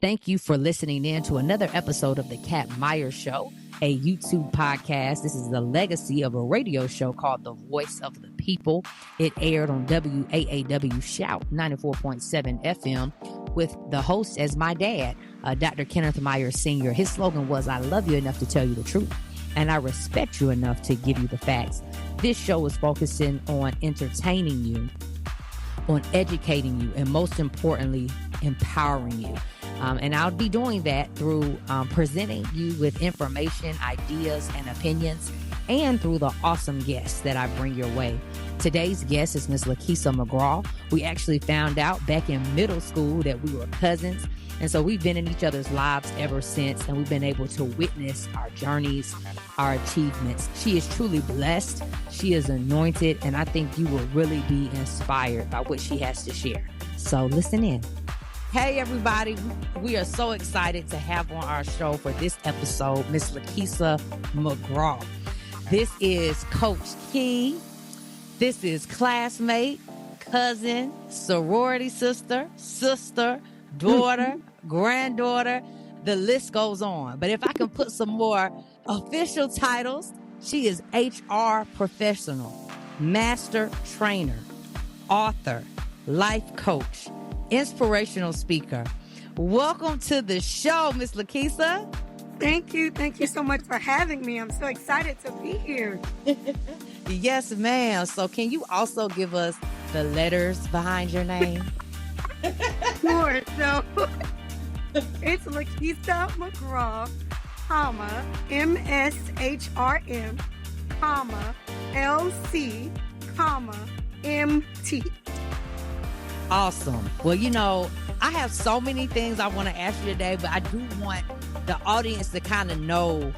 Thank you for listening in to another episode of The Kat Myers Show, a YouTube podcast. This is the legacy of a radio show called The Voice of the People. It aired on WAAW Shout 94.7 FM with the host as my dad, Dr. Kenneth Myers Sr. His slogan was, "I love you enough to tell you the truth, and I respect you enough to give you the facts." This show is focusing on entertaining you, on educating you, and most importantly, empowering you. And I'll be doing that through presenting you with information, ideas, and opinions, and through the awesome guests that I bring your way. Today's guest is Miss Lakesa McGraw. We actually found out back in middle school that we were cousins. And so we've been in each other's lives ever since, and we've been able to witness our journeys, our achievements. She is truly blessed. She is anointed, and I think you will really be inspired by what she has to share. So listen in. Hey, everybody. We are so excited to have on our show for this episode, Miss Lakesa McGraw. This is Coach Key. This is classmate, cousin, sorority sister, daughter, granddaughter. The list goes on. But if I can put some more official titles, she is HR professional, master trainer, author, life coach, inspirational speaker. Welcome to the show, Miss Lakesa. Thank you. Thank you so much for having me. I'm so excited to be here. Yes, ma'am. So can you also give us the letters behind your name? Sure. So it's Lakesa McGraw, comma, MSHRM, comma, LC, comma, MT. Awesome. Well, you know, I have so many things I want to ask you today, but I do want the audience to kind of know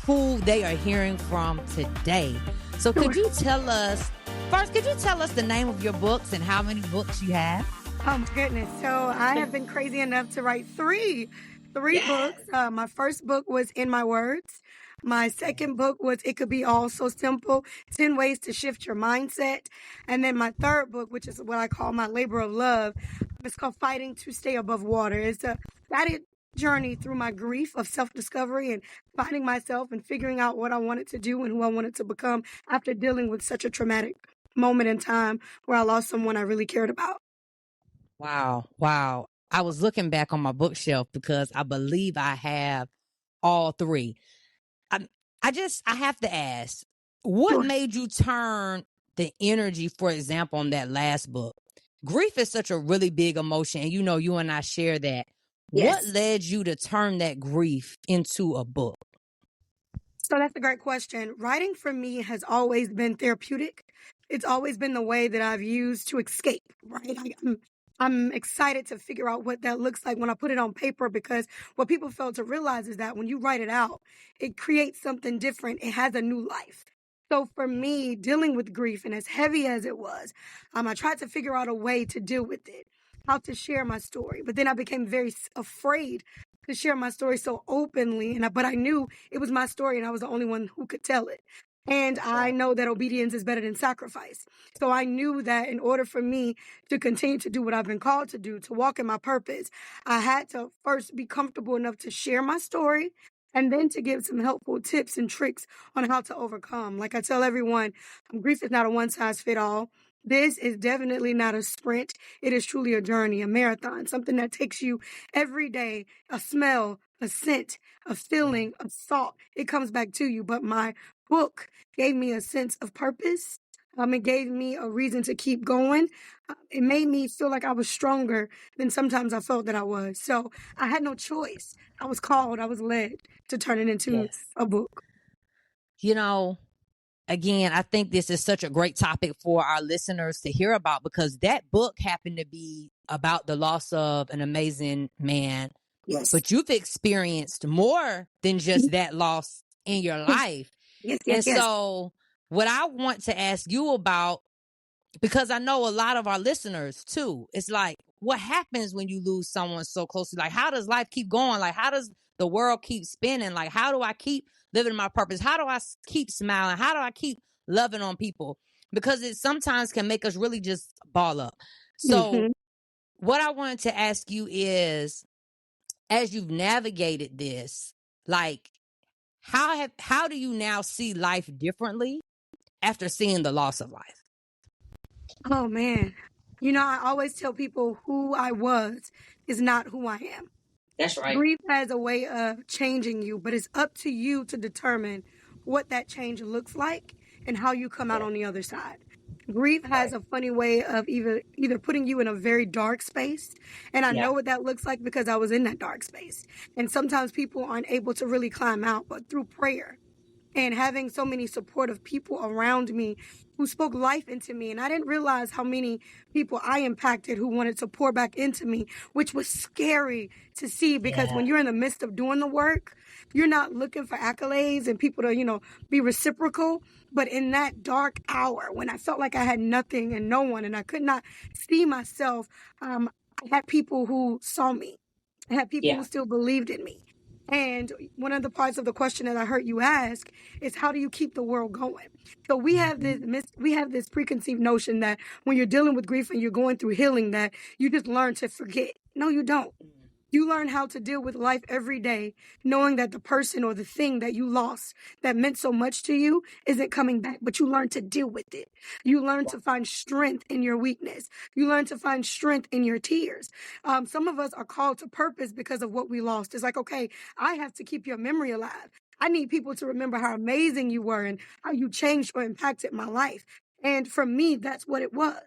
who they are hearing from today. So could you tell us the name of your books and how many books you have? Oh my goodness. So I have been crazy enough to write three books. My first book was In My Words. My second book was It Could Be All So Simple, 10 Ways to Shift Your Mindset. And then my third book, which is what I call my labor of love, it's called Fighting to Stay Above Water. It's a guided journey through my grief of self-discovery and finding myself and figuring out what I wanted to do and who I wanted to become after dealing with such a traumatic moment in time where I lost someone I really cared about. Wow. I was looking back on my bookshelf because I believe I have all three. I have to ask, what made you turn the energy, for example, on that last book? Grief is such a really big emotion, and you know, you and I share that. Yes. What led you to turn that grief into a book? So that's a great question. Writing for me has always been therapeutic. It's always been the way that I've used to escape, right? I'm excited to figure out what that looks like when I put it on paper, because what people fail to realize is that when you write it out, it creates something different. It has a new life. So for me, dealing with grief, and as heavy as it was, I tried to figure out a way to deal with it, how to share my story. But then I became very afraid to share my story so openly. But I knew it was my story and I was the only one who could tell it. And I know that obedience is better than sacrifice. So I knew that in order for me to continue to do what I've been called to do, to walk in my purpose, I had to first be comfortable enough to share my story and then to give some helpful tips and tricks on how to overcome. Like I tell everyone, grief is not a one-size-fits-all. This is definitely not a sprint. It is truly a journey, a marathon, something that takes you every day, a smell, a scent, a feeling, a thought. It comes back to you. But my book gave me a sense of purpose. It gave me a reason to keep going. It made me feel like I was stronger than sometimes I felt that I was. So I had no choice. I was called, I was led to turn it into a book. You know, again, I think this is such a great topic for our listeners to hear about, because that book happened to be about the loss of an amazing man. Yes. But you've experienced more than just that loss in your life. Yes. So what I want to ask you about, because I know a lot of our listeners too, it's like, what happens when you lose someone so closely? Like, how does life keep going? Like, how does the world keep spinning? Like, how do I keep living my purpose? How do I keep smiling? How do I keep loving on people? Because it sometimes can make us really just ball up. So what I wanted to ask you is, as you've navigated this, like how do you now see life differently after seeing the loss of life? Oh man. I always tell people who I was is not who I am. That's right. Grief has a way of changing you, but it's up to you to determine what that change looks like and how you come out Yeah. on the other side. Grief has Right. a funny way of either putting you in a very dark space, and I Yeah. know what that looks like because I was in that dark space. And sometimes people aren't able to really climb out, but through prayer and having so many supportive people around me who spoke life into me. And I didn't realize how many people I impacted who wanted to pour back into me, which was scary to see because Yeah. when you're in the midst of doing the work, you're not looking for accolades and people to, be reciprocal. But in that dark hour, when I felt like I had nothing and no one and I could not see myself, I had people who saw me. I had people who Yeah. still believed in me. And one of the parts of the question that I heard you ask is how do you keep the world going? So we have this preconceived notion that when you're dealing with grief and you're going through healing that you just learn to forget. No, you don't. You learn how to deal with life every day, knowing that the person or the thing that you lost that meant so much to you isn't coming back, but you learn to deal with it. You learn to find strength in your weakness. You learn to find strength in your tears. Some of us are called to purpose because of what we lost. It's like, okay, I have to keep your memory alive. I need people to remember how amazing you were and how you changed or impacted my life. And for me, that's what it was.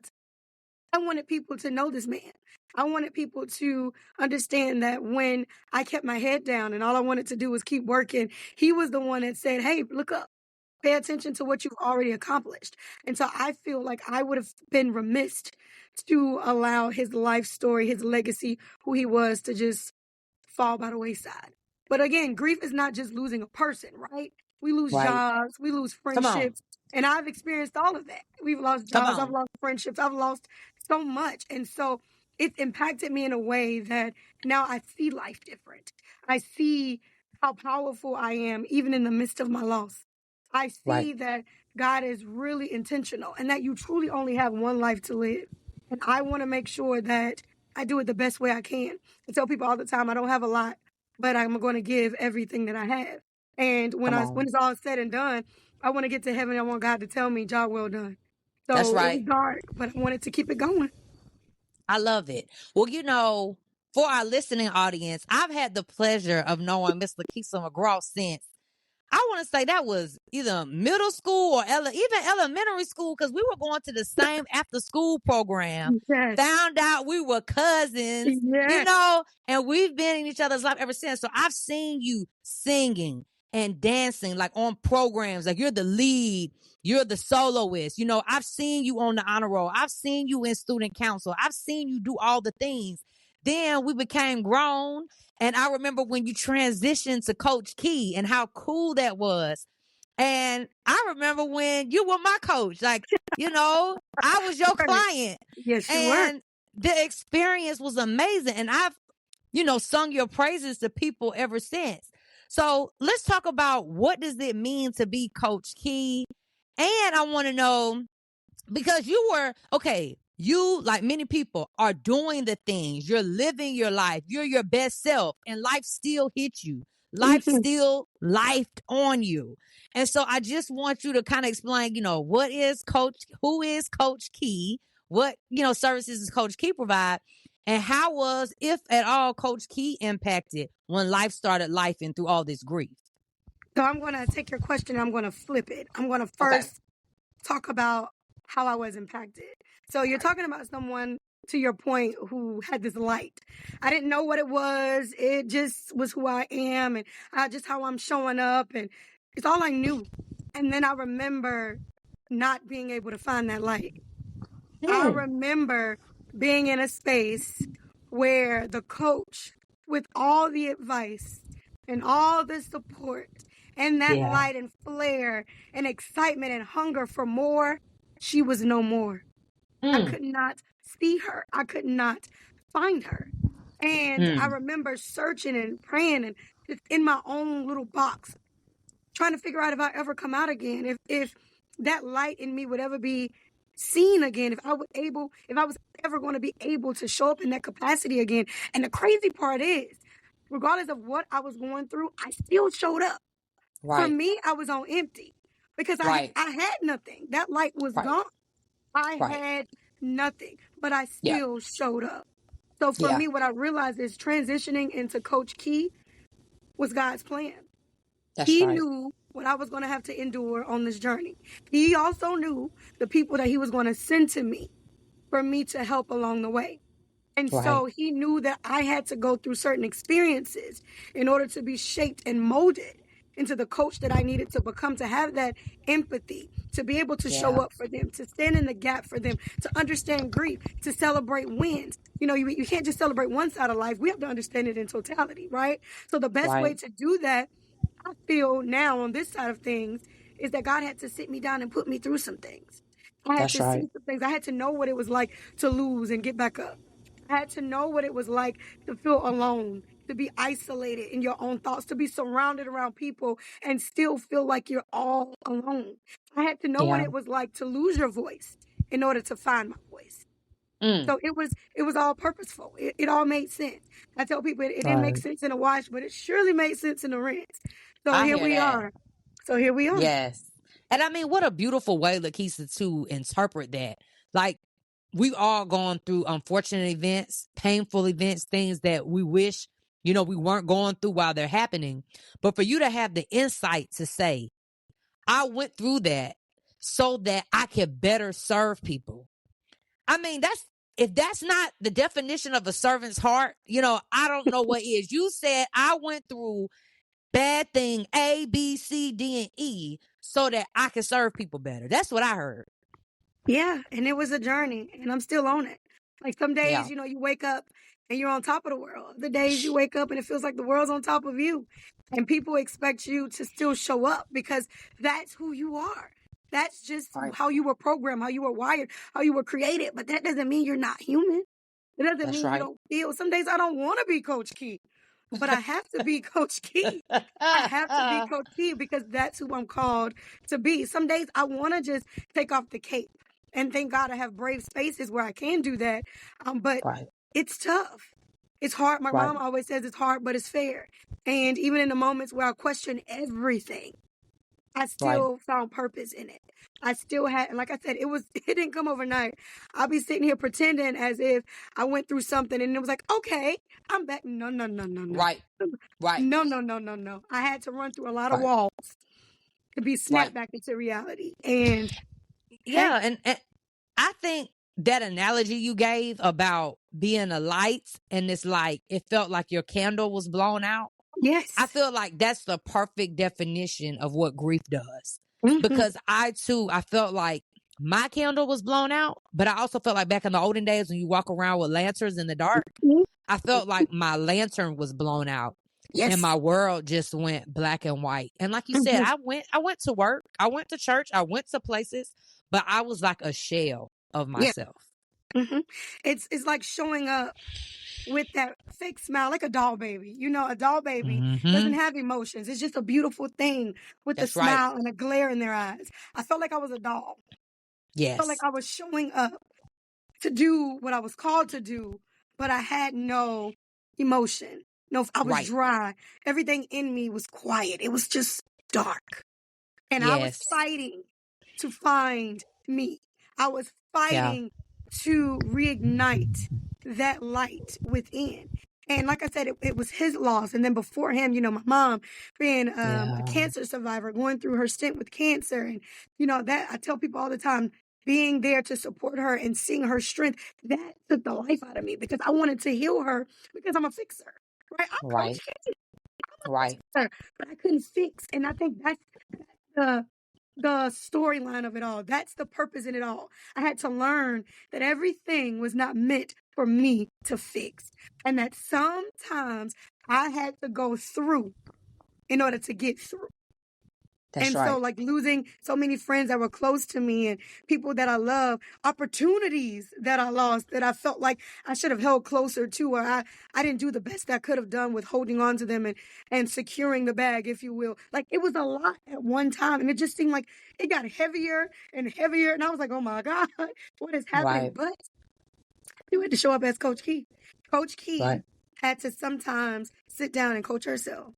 I wanted people to know this man. I wanted people to understand that when I kept my head down and all I wanted to do was keep working, he was the one that said, hey, look up, pay attention to what you've already accomplished. And so I feel like I would have been remiss to allow his life story, his legacy, who he was, to just fall by the wayside. But again, grief is not just losing a person, right? We lose Right. jobs, we lose Come on. friendships, and I've experienced all of that. We've lost Come jobs, I've on. lost friendships, I've lost so much. And so it's impacted me in a way that now I see life different. I see how powerful I am, even in the midst of my loss. I Right. see that God is really intentional and that you truly only have one life to live. And I want to make sure that I do it the best way I can. I tell people all the time I don't have a lot, but I'm going to give everything that I have. And when Come when on. it's all said and done, I want to get to heaven. I want God to tell me, "Job well done." That's So it was right. dark, but I wanted to keep it going. I love it. Well, for our listening audience, I've had the pleasure of knowing Miss Lakesa McGraw since I want to say that was either middle school or even elementary school because we were going to the same after school program. Yes, Found out we were cousins, yes. and we've been in each other's life ever since. So I've seen you singing and dancing like on programs, like you're the lead, you're the soloist. I've seen you on the honor roll. I've seen you in student council. I've seen you do all the things. Then we became grown. And I remember when you transitioned to Coach Key and how cool that was. And I remember when you were my coach, I was your Right. client. Yes, you were. And the experience was amazing. And I've, sung your praises to people ever since. So let's talk about what does it mean to be Coach Key? And I want to know, because you, like many people, are doing the things, you're living your life, you're your best self, and life still hit you, life Mhm. still lifed on you. And so I just want you to kind of explain, who is Coach Key, what services does Coach Key provide, and how was, if at all, Coach Key impacted when life started lifing through all this grief. So I'm going to take your question and I'm going to flip it. I'm going to Okay. first talk about how I was impacted. So you're talking about someone, to your point, who had this light. I didn't know what it was. It just was who I am and just how I'm showing up. And it's all I knew. And then I remember not being able to find that light. I remember being in a space where the coach, with all the advice and all the support and that Yeah. light and flare and excitement and hunger for more, she was no more. I could not see her. I could not find her. And I remember searching and praying and just in my own little box, trying to figure out if I ever come out again, if that light in me would ever be seen again, if I was ever going to be able to show up in that capacity again. And the crazy part is, regardless of what I was going through, I still showed up. For Right. me, I was on empty because Right. I had nothing. That light was Right. gone. I Right. had nothing, but I Yeah. still showed up. So for Yeah. me, what I realized is transitioning into Coach Key was God's plan. That's He right. knew what I was going to have to endure on this journey. He also knew the people that he was going to send to me for me to help along the way. And Right. so he knew that I had to go through certain experiences in order to be shaped and molded into the coach that I needed to become, to have that empathy, to be able to show Yeah. up for them, to stand in the gap for them, to understand grief, to celebrate wins. You know, you can't just celebrate one side of life. We have to understand it in totality, right? So the best way Right. to do that, I feel now on this side of things, is that God had to sit me down and put me through some things. I had That's to see right. some things. I had to know what it was like to lose and get back up. I had to know what it was like to feel alone, to be isolated in your own thoughts, to be surrounded around people and still feel like you're all alone. I had to know what Yeah. it was like to lose your voice in order to find my voice. Mm. So it was all purposeful. It all made sense. I tell people it didn't make Right. sense in a wash, but it surely made sense in a rinse. So I here hear we that. are. So here we are. Yes. And I mean, what a beautiful way, Lakesa, to interpret that. Like, we've all gone through unfortunate events, painful events, things that we wish, we weren't going through while they're happening. But for you to have the insight to say, I went through that so that I could better serve people. I mean, if that's not the definition of a servant's heart, I don't know what is. You said I went through bad thing A, B, C, D, and E so that I can serve people better. That's what I heard. Yeah, and it was a journey, and I'm still on it. Like some days, Yeah. you wake up and you're on top of the world. The days you wake up and it feels like the world's on top of you. And people expect you to still show up because that's who you are. That's just Right. how you were programmed, how you were wired, how you were created. But that doesn't mean you're not human. It doesn't That's mean you right. don't feel. Some days I don't want to be Coach Key, but I have to be Coach Key. I have to be Coach Key because that's who I'm called to be. Some days I want to just take off the cape. And thank God I have brave spaces where I can do that. But Right. it's tough. It's hard. My Right. mom always says it's hard, but it's fair. And even in the moments where I question everything, I Right. still found purpose in it. I still had, and like I said, it didn't come overnight. I'll be sitting here pretending as if I went through something and it was like, okay, I'm back. No, no, no, no, no. Right. Right. No, no, no, no, no. I had to run through a lot of Right. walls to be Right. snapped back into reality. And Yeah. hey, And I think that analogy you gave about being a light and it's like it felt like your candle was blown out. I yes. feel like that's the perfect definition of what grief does. Mm-hmm. Because I felt like my candle was blown out, but I also felt like back in the olden days when you walk around with lanterns in the dark, I felt like my lantern was blown out and Yes. my world just went black and white. And like you said, Mm-hmm. I went to work, I went to church, I went to places, but I was like a shell of Yeah. myself. Mm-hmm. It's like showing up with that fake smile, like a doll baby. A doll baby doesn't Hmm. have emotions. It's just a beautiful thing with a That's right. smile and a glare in their eyes. I felt like I was a doll. I felt like Yes. I was showing up to do what I was called to do, but I had no emotion. No, I was Right. dry. Everything in me was quiet. It was just dark. And I was Yes. fighting to find me. I was Yeah. fighting to reignite that light within. And like I said, it was his loss. And then before him, my mom being a Yeah. cancer survivor, going through her stint with cancer. And, that I tell people all the time, being there to support her and seeing her strength, that took the life out of me because I wanted to heal her because I'm a fixer, right? I'm Coach Right. K, Right. but I couldn't fix. And I think that's the the storyline of it all. That's the purpose in it all. I had to learn that everything was not meant for me to fix, and that sometimes I had to go through in order to get through. That's And so, right. like losing so many friends that were close to me and people that I love, opportunities that I lost that I felt like I should have held closer to, or I didn't do the best I could have done with holding on to them and securing the bag, if you will. Like it was a lot at one time. And it just seemed like it got heavier and heavier. And I was like, oh my God, what is happening? Right. But you had to show up as Coach Key. Coach Key Right. had to sometimes sit down and coach herself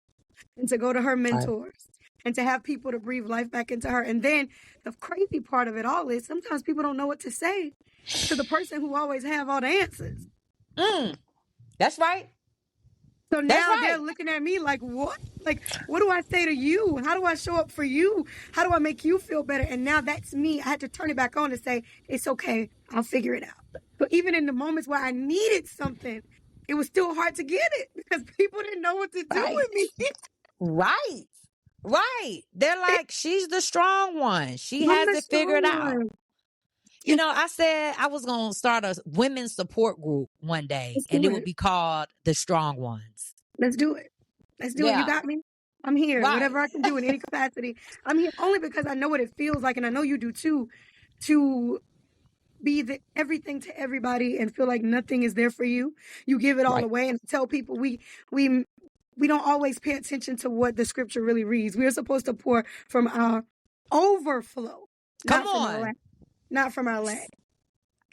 and to go to her mentors and to have people to breathe life back into her. And then the crazy part of it all is sometimes people don't know what to say to the person who always have all the answers. That's right. So now they're looking at me like, what? Like, what do I say to you? How do I show up for you? How do I make you feel better? And now that's me. I had to turn it back on and say, it's okay. I'll figure it out. But even in the moments where I needed something, it was still hard to get it because people didn't know what to do with me. Right. They're like, she's the strong one. She I'm has the it figured strong out. one. You know, I said I was going to start a women's support group one day, Let's and do it would it. be called The Strong Ones. Let's do it. Let's do it. You Yeah. got me. I'm here. Right. Whatever I can do in any capacity. I'm here only because I know what it feels like, and I know you do too, to be the everything to everybody and feel like nothing is there for you. You give it all away, and tell people we don't always pay attention to what the scripture really reads. We're supposed to pour from our overflow, Come on. not from our lack.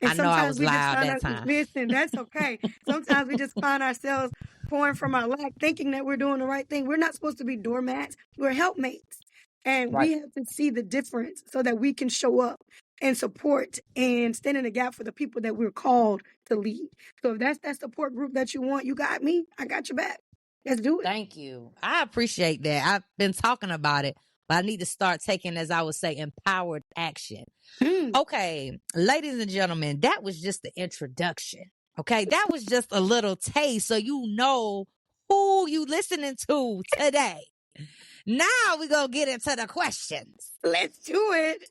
And I know I sometimes was we just loud find that time. listen, that's okay. Sometimes we just find ourselves pouring from our lack, thinking that we're doing the right thing. We're not supposed to be doormats. We're helpmates. And we have to see the difference so that we can show up and support and stand in the gap for the people that we're called to lead. So if that's that support group that you want, you got me. I got your back. Let's do it. Thank you. I appreciate that. I've been talking about it, but I need to start taking, as I would say, empowered action. Okay, ladies and gentlemen, that was just the introduction. Okay, that was just a little taste so you know who you listening to today. Now we're going to get into the questions. Let's do it.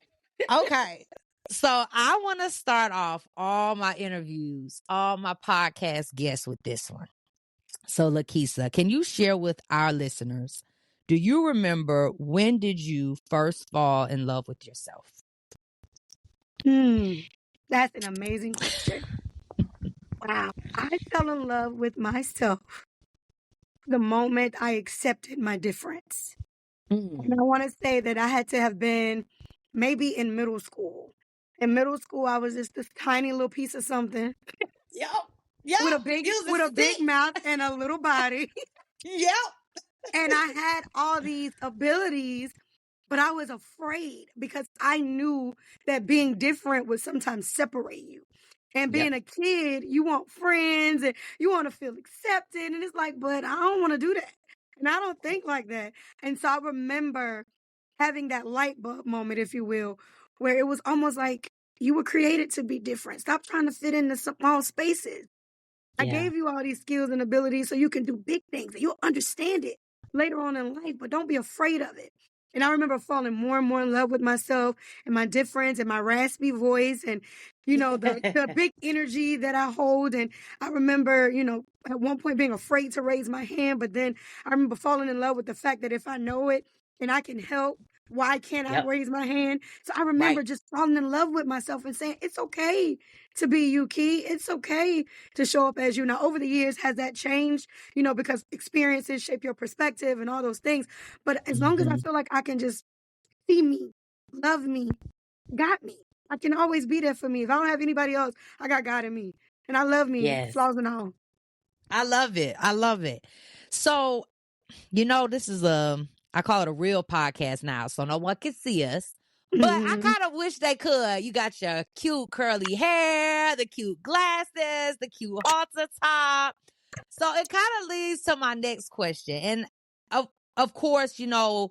Okay. So I want to start off all my interviews, all my podcast guests with this one. So Lakesa, can you share with our listeners, do you remember when did you first fall in love with yourself? That's an amazing question. Wow. I fell in love with myself the moment I accepted my difference. And I want to say that I had to have been maybe in middle school. In middle school, I was just this tiny little piece of something. With a big mouth and a little body. And I had all these abilities, but I was afraid because I knew that being different would sometimes separate you. And being a kid, you want friends and you want to feel accepted. And it's like, but I don't want to do that. And I don't think like that. And so I remember having that light bulb moment, if you will, where it was almost like you were created to be different. Stop trying to fit into small spaces. I gave you all these skills and abilities so you can do big things and you'll understand it later on in life, but don't be afraid of it. And I remember falling more and more in love with myself and my difference and my raspy voice and, you know, the big energy that I hold. And I remember, you know, at one point being afraid to raise my hand, but then I remember falling in love with the fact that if I know it and I can help, why can't I raise my hand? So I remember just falling in love with myself and saying, it's okay to be you, Key. It's okay to show up as you. Now, over the years, has that changed? You know, because experiences shape your perspective and all those things. But as long as I feel like I can just see me, love me, got me, I can always be there for me. If I don't have anybody else, I got God in me. And I love me, flaws and all. I love it. I love it. So, you know, this is I call it a real podcast now, so no one can see us. But I kind of wish they could. You got your cute curly hair, the cute glasses, the cute halter top. So it kind of leads to my next question. And of course, you know,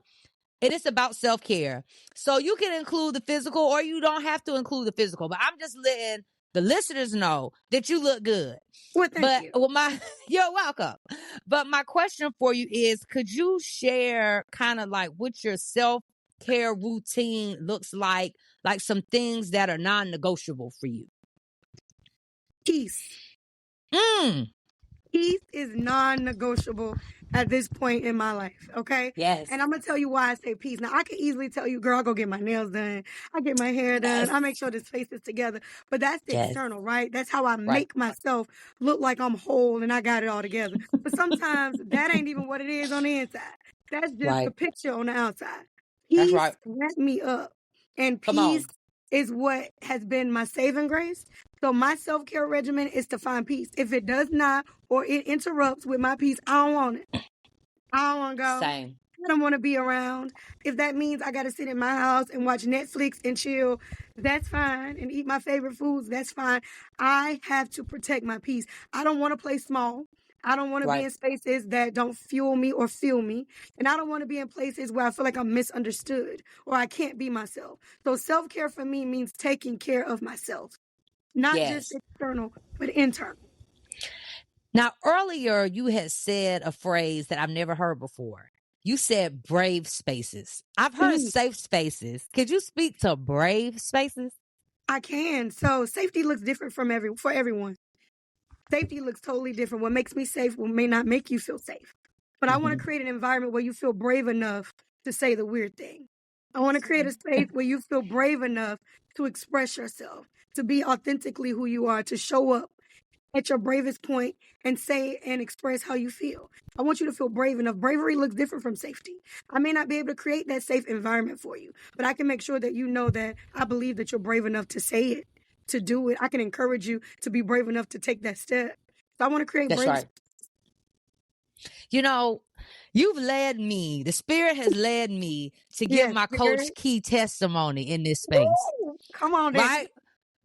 it is about self-care. So you can include the physical or you don't have to include the physical. But I'm just letting the listeners know that you look good. Well, thank you. You're welcome. But my question for you is, could you share kind of like what your self-care routine looks like some things that are non-negotiable for you? Peace. Peace is non-negotiable at this point in my life, okay? Yes. And I'm going to tell you why I say peace. Now, I could easily tell you, girl, I go get my nails done. I get my hair done. I make sure this face is together. But that's the external, right? That's how I make myself look like I'm whole and I got it all together. But sometimes that ain't even what it is on the inside. That's just the picture on the outside. Peace let me up. And peace is what has been my saving grace. So my self-care regimen is to find peace. If it does not, or it interrupts with my peace, I don't want it. I don't want to go. Same. I don't want to be around. If that means I got to sit in my house and watch Netflix and chill, that's fine. And eat my favorite foods, that's fine. I have to protect my peace. I don't want to play small. I don't want to be in spaces that don't fuel me or feel me. And I don't want to be in places where I feel like I'm misunderstood or I can't be myself. So self-care for me means taking care of myself. Not just external, but internal. Now, earlier you had said a phrase that I've never heard before. You said brave spaces. I've heard safe spaces. Could you speak to brave spaces? I can. So safety looks different for everyone. Safety looks totally different. What makes me safe may not make you feel safe. But I want to create an environment where you feel brave enough to say the weird thing. I want to create a space where you feel brave enough to express yourself, to be authentically who you are, to show up at your bravest point and say and express how you feel. I want you to feel brave enough. Bravery looks different from safety. I may not be able to create that safe environment for you, but I can make sure that you know that I believe that you're brave enough to say it, to do it. I can encourage you to be brave enough to take that step. So I want to create That's brave. right. You know, you've led me. The Spirit has led me to give my Coach Key testimony in this space. Ooh, come on, right?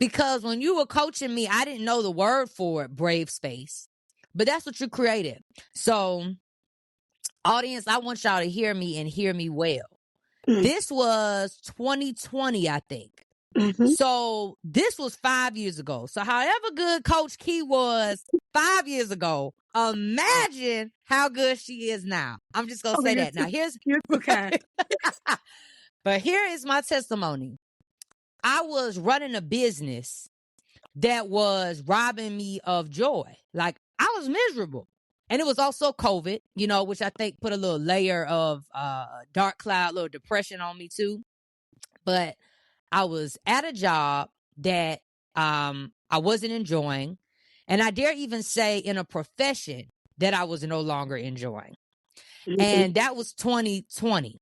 Because when you were coaching me, I didn't know the word for it, brave space. But that's what you created. So, audience, I want y'all to hear me and hear me well. This was 2020, I think. So this was 5 years ago. So however good Coach Key was 5 years ago, imagine how good she is now. I'm just going to say that. Now you're okay. But here is my testimony. I was running a business that was robbing me of joy. Like, I was miserable. And it was also COVID, which I think put a little layer of dark cloud, little depression on me too. But I was at a job that I wasn't enjoying. And I dare even say in a profession that I was no longer enjoying. And that was 2020.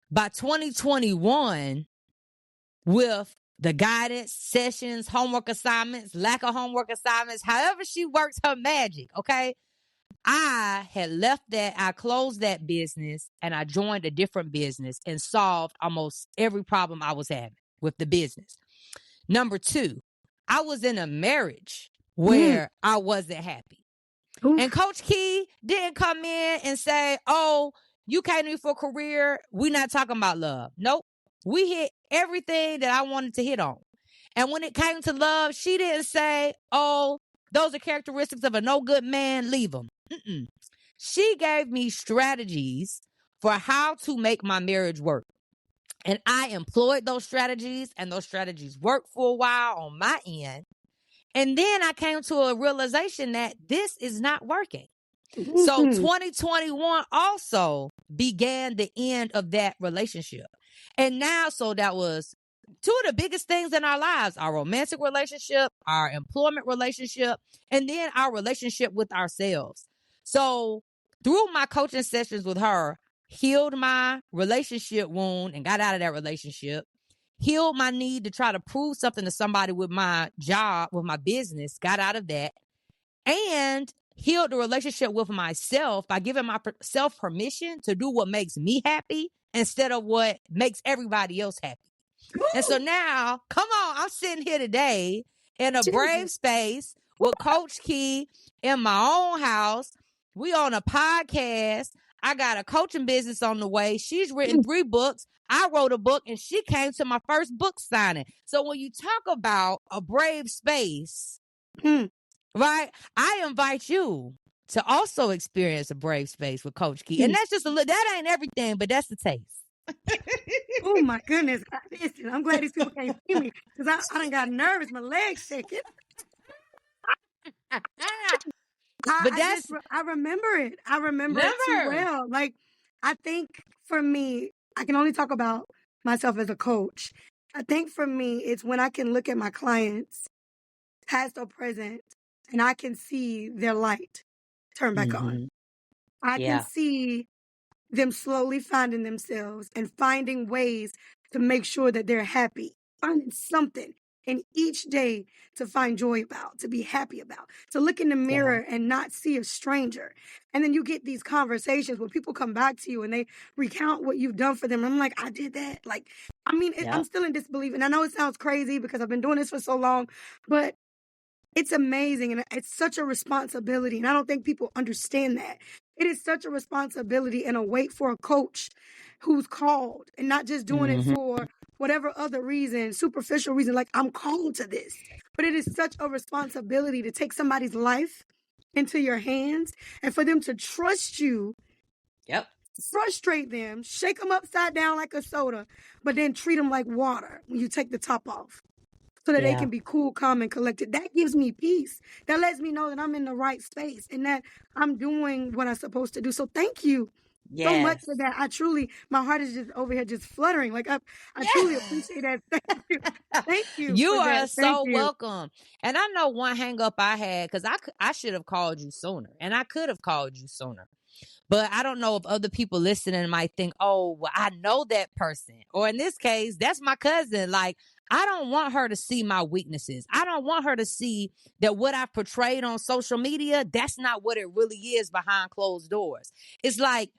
By 2021, with the guidance, sessions, homework assignments, lack of homework assignments, however she works her magic, okay? I had left that, I closed that business, and I joined a different business and solved almost every problem I was having with the business. Number 2, I was in a marriage where I wasn't happy. And Coach Key didn't come in and say, oh, you came in for a career, we're not talking about love. Nope. We hit everything that I wanted to hit on. And when it came to love, she didn't say, oh, those are characteristics of a no good man, leave them. She gave me strategies for how to make my marriage work. And I employed those strategies, and those strategies worked for a while on my end. And then I came to a realization that this is not working. So 2021 also began the end of that relationship. And now, so that was 2 of the biggest things in our lives, our romantic relationship, our employment relationship, and then our relationship with ourselves. So through my coaching sessions with her, healed my relationship wound and got out of that relationship, healed my need to try to prove something to somebody with my job, with my business, got out of that, and healed the relationship with myself by giving myself permission to do what makes me happy instead of what makes everybody else happy. And so now, come on, I'm sitting here today in a brave space with Coach Key in my own house. We on a podcast. I got a coaching business on the way. She's written 3 books. I wrote a book, and she came to my first book signing. So when you talk about a brave space, right, I invite you to also experience a brave space with Coach Key. And that's just that ain't everything, but that's the taste. Oh my goodness. Listen, I'm glad these people can't see me because I done got nervous. My legs shaking. I remember it. I remember it too well. Like, I think for me, I can only talk about myself as a coach. I think for me, it's when I can look at my clients, past or present, and I can see their light turn back on. I can see them slowly finding themselves and finding ways to make sure that they're happy, finding something. and each day to find joy about, to be happy about, to look in the mirror and not see a stranger. And then you get these conversations where people come back to you and they recount what you've done for them. I'm like, I did that. Like, I mean, I'm still in disbelief. And I know it sounds crazy because I've been doing this for so long, but it's amazing. And it's such a responsibility. And I don't think people understand that. It is such a responsibility and a weight for a coach who's called and not just doing it for whatever other reason, superficial reason, like I'm called to this. But it is such a responsibility to take somebody's life into your hands and for them to trust you. Frustrate them, shake them upside down like a soda, but then treat them like water when you take the top off so that they can be cool, calm, and collected. That gives me peace. That lets me know that I'm in the right space and that I'm doing what I'm supposed to do. So thank you so much for that. I truly, my heart is just over here just fluttering. Like I truly appreciate that. Thank you. Thank you. You are so welcome. And I know one hang up I had, because I should have called you sooner, and I could have called you sooner. But I don't know if other people listening might think, oh, well, I know that person. Or in this case, that's my cousin. Like, I don't want her to see my weaknesses. I don't want her to see that what I've portrayed on social media, that's not what it really is behind closed doors. It's like,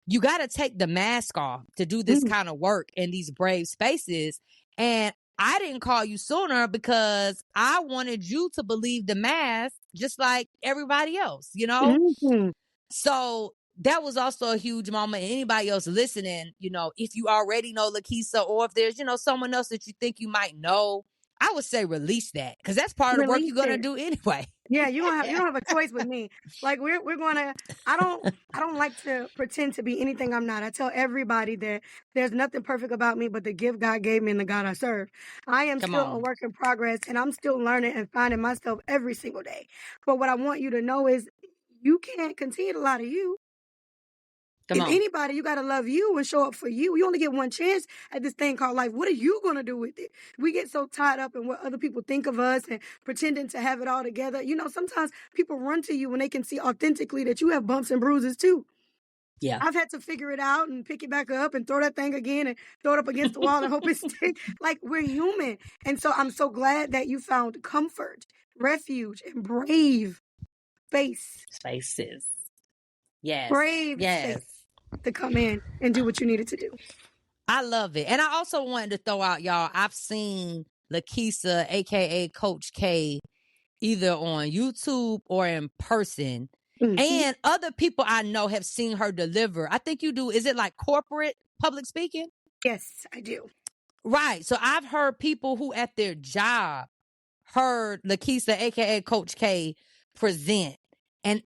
you got to take the mask off to do this kind of work in these brave spaces. And I didn't call you sooner because I wanted you to believe the mask just like everybody else, you know? So that was also a huge moment. Anybody else listening, you know, if you already know Lakesa, or if there's, you know, someone else that you think you might know, I would say release that, because that's part of the work you're gonna do anyway. Yeah, you don't have a choice with me. Like we're gonna. I don't like to pretend to be anything I'm not. I tell everybody that there's nothing perfect about me but the gift God gave me and the God I serve. I am still a work in progress, and I'm still learning and finding myself every single day. But what I want you to know is you can't continue to lie to you. If anybody, you got to love you and show up for you. You only get one chance at this thing called life. What are you going to do with it? We get so tied up in what other people think of us and pretending to have it all together. You know, sometimes people run to you when they can see authentically that you have bumps and bruises too. Yeah. I've had to figure it out and pick it back up and throw that thing again and throw it up against the wall and hope it sticks. Like, we're human. And so I'm so glad that you found comfort, refuge, and brave spaces. Yes. Brave space to come in and do what you needed to do. I love it. And I also wanted to throw out, y'all, I've seen Lakesa, aka Coach K, either on YouTube or in person. And other people I know have seen her deliver. I think you do. Is it like corporate public speaking? Yes, I do. Right. So I've heard people who at their job heard Lakesa, aka Coach K, present. And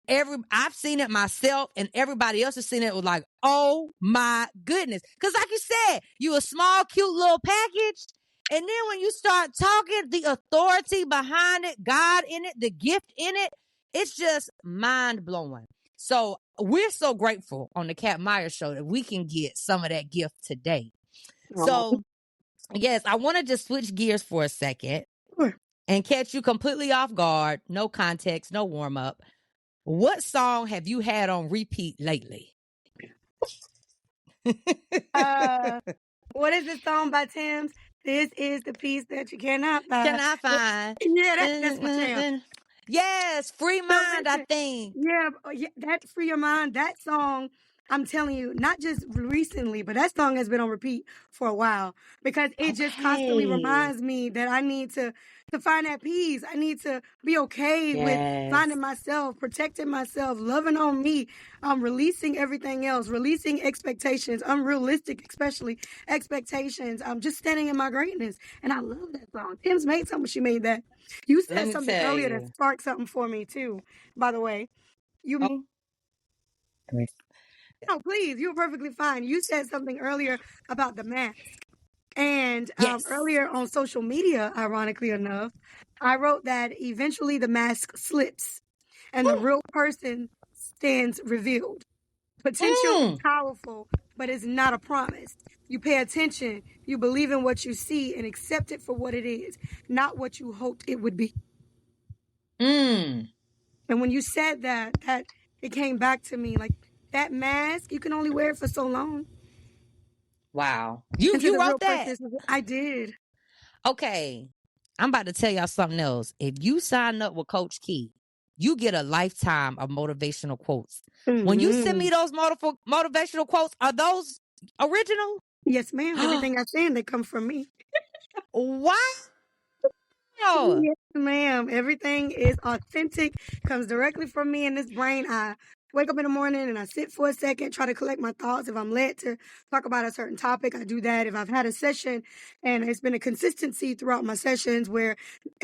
I've seen it myself, and everybody else has seen it. Was like, oh my goodness. Because like you said, you a small, cute little package. And then when you start talking, the authority behind it, God in it, the gift in it, it's just mind blowing. So we're so grateful on the Kat Myers Show that we can get some of that gift today. So yes, I want to just switch gears for a second and catch you completely off guard. No context, no warm up. What song have you had on repeat lately? What is this song by Tim's? This is the piece that you cannot buy. Cannot find. Yeah, that's my jam. Yes, Free Mind, I think. Yeah, that Free Your Mind, that song, I'm telling you, not just recently, but that song has been on repeat for a while because it just constantly reminds me that I need to find that peace. I need to be okay with finding myself, protecting myself, loving on me, releasing everything else, releasing expectations, unrealistic, especially expectations. I'm just standing in my greatness. And I love that song. Tim's made something. She made that. You said something earlier that sparked something for me too, by the way. No, please. You were perfectly fine. You said something earlier about the mask. And earlier on social media, ironically enough, I wrote that eventually the mask slips and the real person stands revealed. Potential is powerful, but it's not a promise. You pay attention, you believe in what you see and accept it for what it is, not what you hoped it would be. And when you said that it came back to me like that mask, you can only wear it for so long. Wow. You wrote that? I did. Okay. I'm about to tell y'all something else. If you sign up with Coach Key, you get a lifetime of motivational quotes. When you send me those motivational quotes, are those original? Yes, ma'am. Everything I send, they come from me. Wow. Yes, ma'am. Everything is authentic, comes directly from me in this brain. I wake up in the morning and I sit for a second, try to collect my thoughts. If I'm led to talk about a certain topic, I do that. If I've had a session and it's been a consistency throughout my sessions where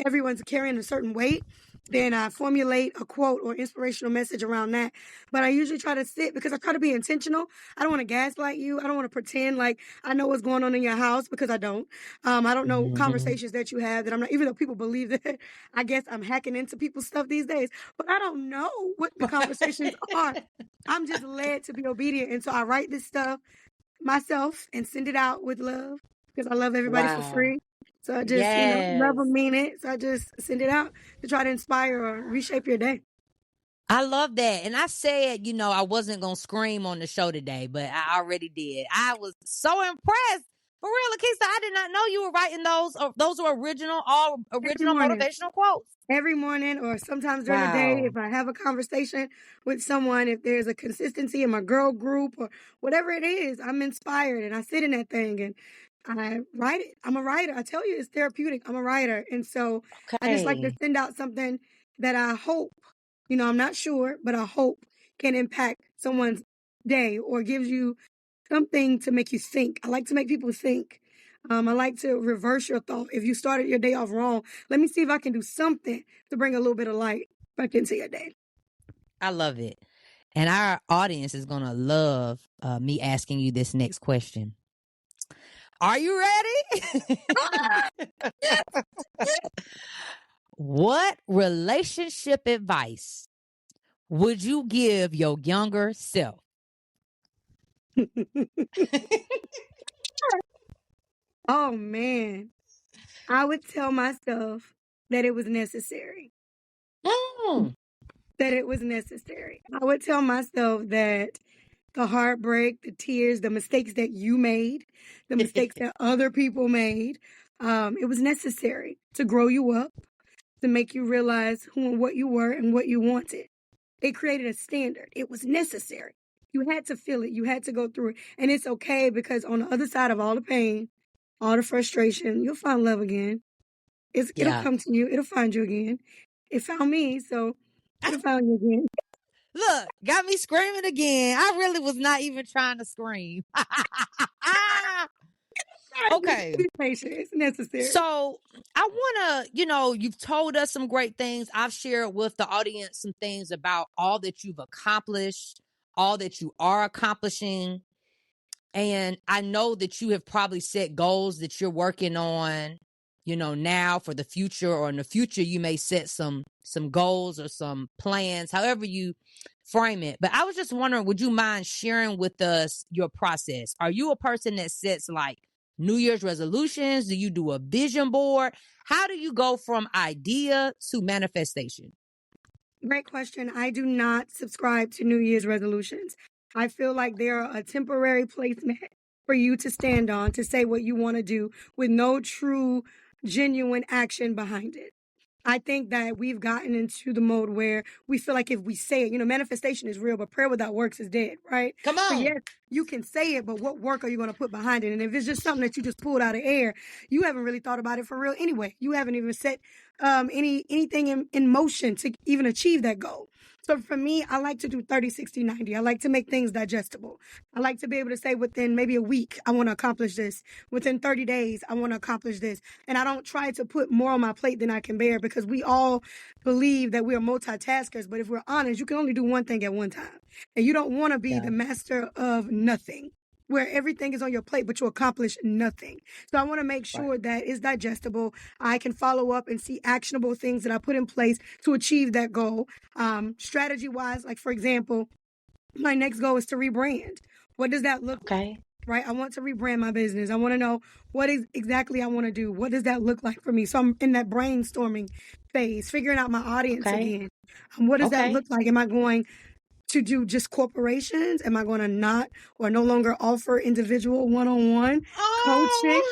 everyone's carrying a certain weight, then I formulate a quote or inspirational message around that. But I usually try to sit because I try to be intentional. I don't want to gaslight you. I don't want to pretend like I know what's going on in your house because I don't. I don't know conversations that you have that I'm not, even though people believe that I guess I'm hacking into people's stuff these days, but I don't know what the conversations are. I'm just led to be obedient. And so I write this stuff myself and send it out with love because I love everybody for free. So I just, love them, mean it. So I just send it out to try to inspire or reshape your day. I love that. And I said, I wasn't going to scream on the show today, but I already did. I was so impressed. For real, Lakesa, I did not know you were writing those. Those were all original motivational quotes. Every morning or sometimes during the day, if I have a conversation with someone, if there's a consistency in my girl group or whatever it is, I'm inspired and I sit in that thing and I write it. I'm a writer. I tell you, it's therapeutic. I'm a writer. And so I just like to send out something that I hope, I'm not sure, but I hope can impact someone's day or gives you something to make you think. I like to make people think. I like to reverse your thought. If you started your day off wrong, let me see if I can do something to bring a little bit of light back into your day. I love it. And our audience is going to love me asking you this next question. Are you ready? What relationship advice would you give your younger self? Oh, man. I would tell myself that it was necessary. That it was necessary. I would tell myself that the heartbreak, the tears, the mistakes that you made, the mistakes that other people made, it was necessary to grow you up, to make you realize who and what you were and what you wanted. It created a standard. It was necessary. You had to feel it. You had to go through it. And it's okay because on the other side of all the pain, all the frustration, you'll find love again. It'll come to you. It'll find you again. It found me, so it'll find you again. Look, got me screaming again. I really was not even trying to scream. Okay. Be patient. It's necessary. So I want to, you've told us some great things. I've shared with the audience some things about all that you've accomplished, all that you are accomplishing. And I know that you have probably set goals that you're working on, now for the future, or in the future, you may set some goals or some plans, however you frame it. But I was just wondering, would you mind sharing with us your process? Are you a person that sets like New Year's resolutions? Do you do a vision board? How do you go from idea to manifestation? Great question. I do not subscribe to New Year's resolutions. I feel like they're a temporary placement for you to stand on, to say what you want to do with no true, genuine action behind it. I think that we've gotten into the mode where we feel like if we say it, manifestation is real, but prayer without works is dead, right? Come on. So yes, you can say it, but what work are you going to put behind it? And if it's just something that you just pulled out of air, you haven't really thought about it for real anyway. You haven't even set anything in motion to even achieve that goal. So for me, I like to do 30, 60, 90. I like to make things digestible. I like to be able to say within maybe a week, I want to accomplish this. Within 30 days, I want to accomplish this. And I don't try to put more on my plate than I can bear because we all believe that we are multitaskers. But if we're honest, you can only do one thing at one time. And you don't want to be the master of nothing, where everything is on your plate, but you accomplish nothing. So I want to make sure that it's digestible. I can follow up and see actionable things that I put in place to achieve that goal. Strategy-wise, like for example, my next goal is to rebrand. What does that look like? Right? I want to rebrand my business. I want to know what exactly I want to do. What does that look like for me? So I'm in that brainstorming phase, figuring out my audience again. What does that look like? Am I going to do just corporations? Am I going to not or no longer offer individual one-on-one coaching?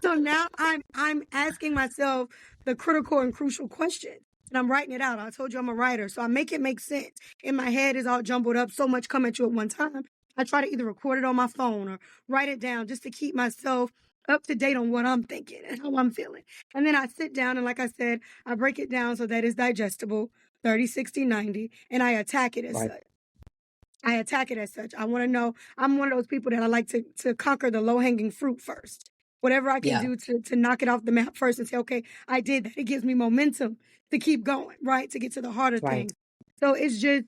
So now I'm asking myself the critical and crucial questions. And I'm writing it out. I told you I'm a writer. So I make it make sense. In my head is all jumbled up, so much come at you at one time. I try to either record it on my phone or write it down just to keep myself up to date on what I'm thinking and how I'm feeling. And then I sit down and like I said, I break it down so that it's digestible, 30, 60, 90, and I attack it as Right. such. I attack it as such. I want to know, I'm one of those people that I like to conquer the low-hanging fruit first. Whatever I can Yeah. do to knock it off the map first and say, okay, I did that. It gives me momentum to keep going, right? To get to the harder Right. things. So it's just,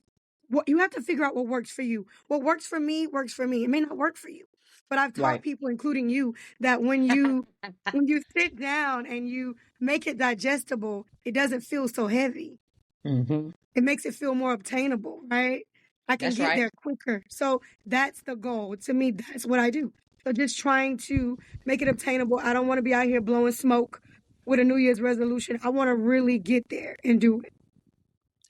what you have to figure out what works for you. What works for me works for me. It may not work for you. But I've taught Right. people, including you, that when you sit down and you make it digestible, it doesn't feel so heavy. Mm-hmm. It makes it feel more obtainable, right? I can That's get right. there quicker. So that's the goal. To me, that's what I do. So just trying to make it obtainable. I don't want to be out here blowing smoke with a New Year's resolution. I want to really get there and do it.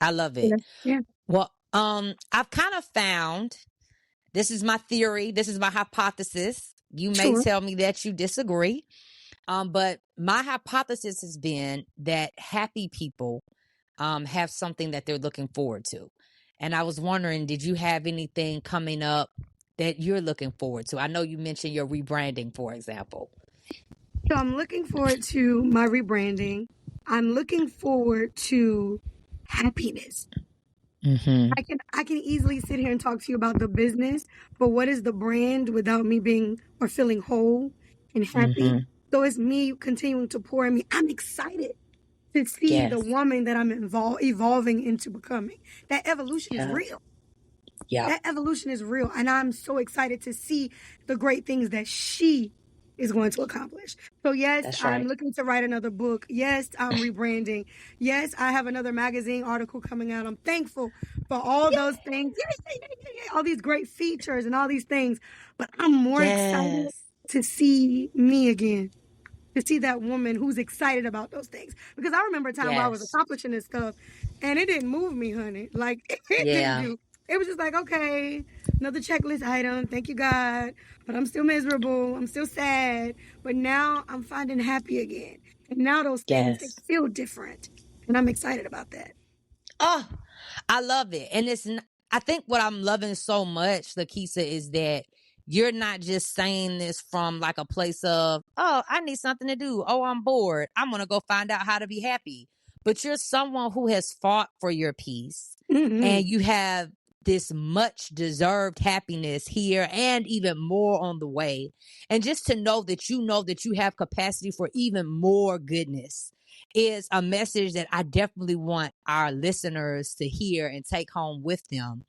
I love it. Yeah. Well, I've kind of found, this is my theory, this is my hypothesis. You may Sure. tell me that you disagree. But my hypothesis has been that happy people have something that they're looking forward to. And I was wondering, did you have anything coming up that you're looking forward to? I know you mentioned your rebranding, for example. So I'm looking forward to my rebranding. I'm looking forward to happiness. Mm-hmm. I can easily sit here and talk to you about the business, but what is the brand without me being or feeling whole and happy? Mm-hmm. So it's me continuing to pour in me. I'm excited to see the Yes. woman that I'm evolving into becoming. That evolution is Yeah. real. Yeah. That evolution is real. And I'm so excited to see the great things that she is going to accomplish. So yes, That's I'm right. looking to write another book. Yes, I'm rebranding. Yes, I have another magazine article coming out. I'm thankful for all those things. All these great features and all these things. But I'm more excited Yes. to see me again. To see that woman who's excited about those things. Because I remember a time where I was Yes. accomplishing this stuff and it didn't move me, honey. Like, it didn't Yeah. do. It was just like, okay, another checklist item. Thank you, God. But I'm still miserable. I'm still sad. But now I'm finding happy again. And now those things, they Yes. feel different. And I'm excited about that. Oh, I love it. And I think what I'm loving so much, Lakesa, is that you're not just saying this from like a place of, oh, I need something to do. Oh, I'm bored. I'm going to go find out how to be happy. But you're someone who has fought for your peace, and you have this much deserved happiness here and even more on the way. And just to know that you have capacity for even more goodness is a message that I definitely want our listeners to hear and take home with them.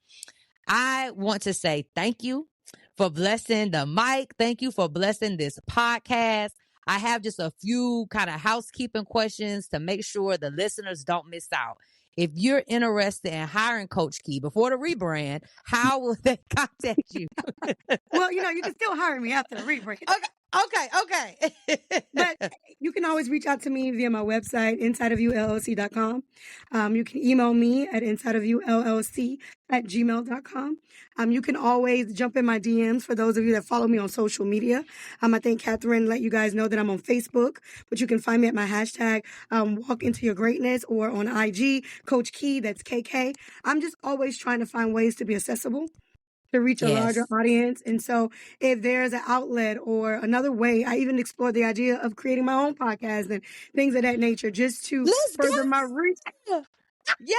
I want to say thank you for blessing the mic. Thank you for blessing this podcast. I have just a few kind of housekeeping questions to make sure the listeners don't miss out. If you're interested in hiring Coach Key before the rebrand, how will they contact you? Well, you can still hire me after the rebrand. Okay. But you can always reach out to me via my website, insideofyoullc.com. You can email me at insideofyoullc@gmail.com. You can always jump in my DMs for those of you that follow me on social media. I think Catherine let you guys know that I'm on Facebook, but you can find me at my hashtag, Walk Into Your Greatness, or on IG, Coach Key, that's KK. I'm just always trying to find ways to be accessible, to reach a larger Yes. audience. And so if there's an outlet or another way, I even explored the idea of creating my own podcast and things of that nature, just to Let's further my reach. go. Yeah.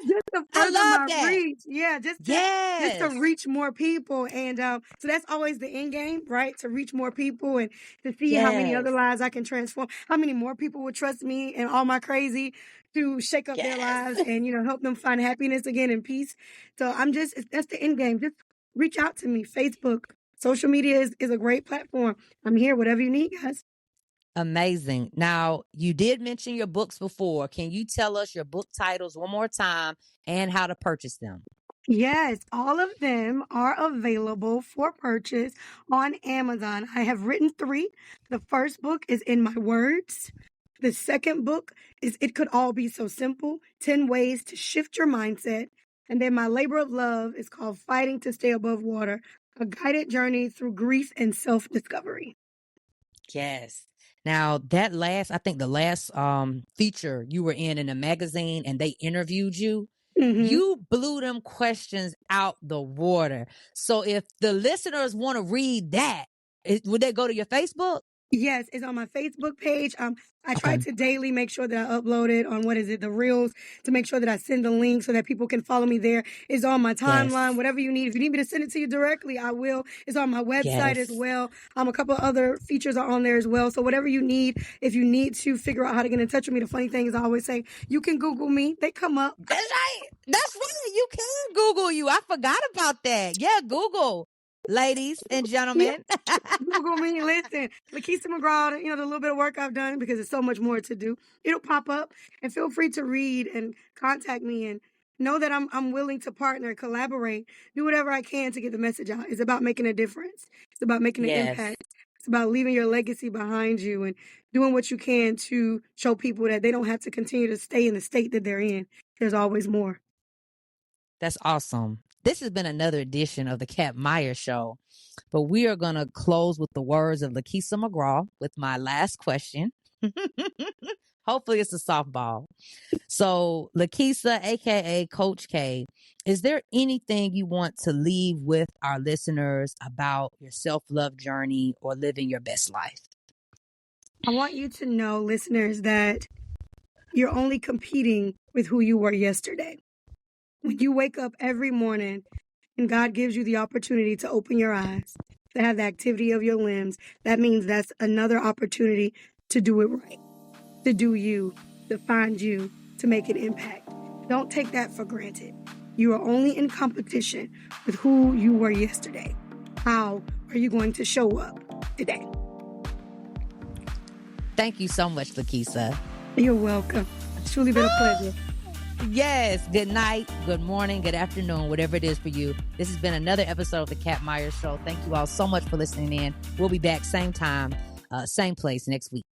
Just to I further love my that. reach. Yeah, just to Yes. reach more people. And so that's always the end game, right? To reach more people and to see how many other Yes. lives I can transform, how many more people would trust me and all my crazy to shake up their lives Yes. and help them find happiness again and peace. So that's the end game. Just reach out to me. Facebook, social media is a great platform. I'm here, whatever you need, guys. Amazing. Now, you did mention your books before. Can you tell us your book titles one more time and how to purchase them? Yes, all of them are available for purchase on Amazon. I have written 3. The first book is In My Words. The second book is It Could All Be So Simple, 10 Ways to Shift Your Mindset. And then my labor of love is called Fighting to Stay Above Water, a guided journey through grief and self-discovery. Yes. Now I think the last feature you were in a magazine and they interviewed you, Hmm. you blew them questions out the water. So if the listeners want to read that, would they go to your Facebook? Yes, it's on my Facebook page. I try Okay. to daily make sure that I upload it on the Reels, to make sure that I send the link so that people can follow me there. It's on my timeline, Yes. whatever you need. If you need me to send it to you directly, I will. It's on my website as Yes. well. A couple of other features are on there as well. So whatever you need, if you need to figure out how to get in touch with me, the funny thing is I always say, you can Google me. They come up. That's right. That's right. You can Google you. I forgot about that. Yeah, Google, ladies and Yeah. gentlemen. Google me. Listen, Lakesa McGraw, the little bit of work I've done, because there's so much more to do. It'll pop up, and feel free to read and contact me, and know that I'm willing to partner, collaborate, do whatever I can to get the message out. It's about making a difference. It's about making an Yes. impact. It's about leaving your legacy behind you and doing what you can to show people that they don't have to continue to stay in the state that they're in. There's always more. That's awesome. This has been another edition of the Kat Meyer Show, but we are going to close with the words of Lakesa McGraw with my last question. Hopefully it's a softball. So, Lakesa, aka Coach K, is there anything you want to leave with our listeners about your self-love journey or living your best life? I want you to know, listeners, that you're only competing with who you were yesterday. When you wake up every morning and God gives you the opportunity to open your eyes, to have the activity of your limbs, that means that's another opportunity to do it right, to do you, to find you, to make an impact. Don't take that for granted. You are only in competition with who you were yesterday. How are you going to show up today? Thank you so much, Lakesa. You're welcome. It's truly been a pleasure. Yes. Good night, good morning, good afternoon, whatever it is for you. This has been another episode of the Kat Meyer Show. Thank you all so much for listening in. We'll be back same time, same place next week.